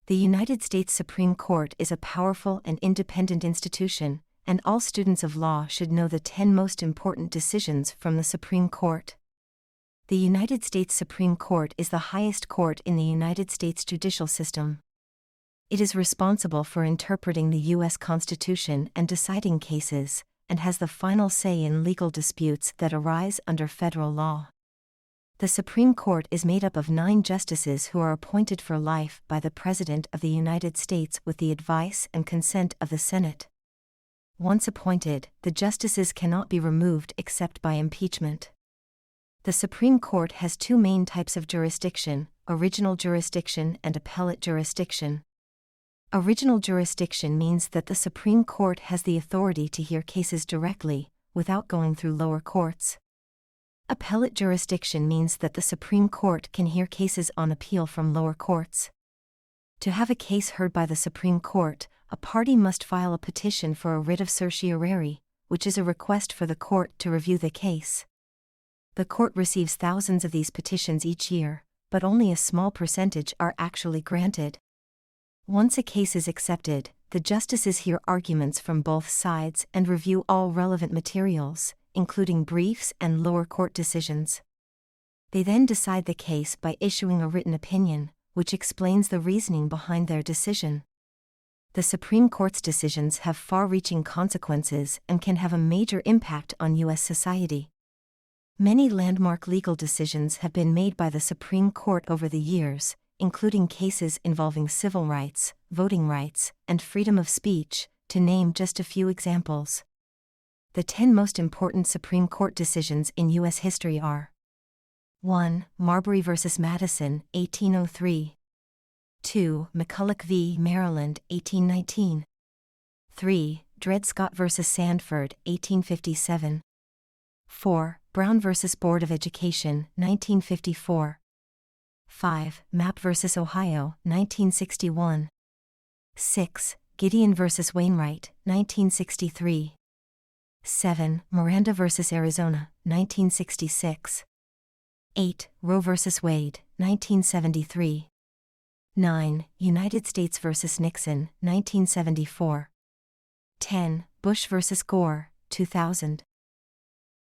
The United States Supreme Court is a powerful and independent institution, and all students of law should know the 10 most important decisions from the Supreme Court. The United States Supreme Court is the highest court in the United States judicial system. It is responsible for interpreting the U.S. Constitution and deciding cases, and has the final say in legal disputes that arise under federal law. The Supreme Court is made up of 9 justices who are appointed for life by the President of the United States with the advice and consent of the Senate. Once appointed, the justices cannot be removed except by impeachment. The Supreme Court has 2 main types of jurisdiction: original jurisdiction and appellate jurisdiction. Original jurisdiction means that the Supreme Court has the authority to hear cases directly, without going through lower courts. Appellate jurisdiction means that the Supreme Court can hear cases on appeal from lower courts. To have a case heard by the Supreme Court, a party must file a petition for a writ of certiorari, which is a request for the court to review the case. The court receives thousands of these petitions each year, but only a small percentage are actually granted. Once a case is accepted, the justices hear arguments from both sides and review all relevant materials, including briefs and lower court decisions. They then decide the case by issuing a written opinion, which explains the reasoning behind their decision. The Supreme Court's decisions have far-reaching consequences and can have a major impact on U.S. society. Many landmark legal decisions have been made by the Supreme Court over the years, including cases involving civil rights, voting rights, and freedom of speech, to name just a few examples. The 10 most important Supreme Court decisions in U.S. history are: 1. Marbury v. Madison, 1803. 2. McCulloch v. Maryland, 1819. 3. Dred Scott v. Sandford, 1857. 4. Brown v. Board of Education, 1954. 5. Mapp v. Ohio, 1961. 6. Gideon v. Wainwright, 1963. 7. Miranda v. Arizona, 1966. 8. Roe v. Wade, 1973. 9. United States v. Nixon, 1974. 10. Bush v. Gore, 2000.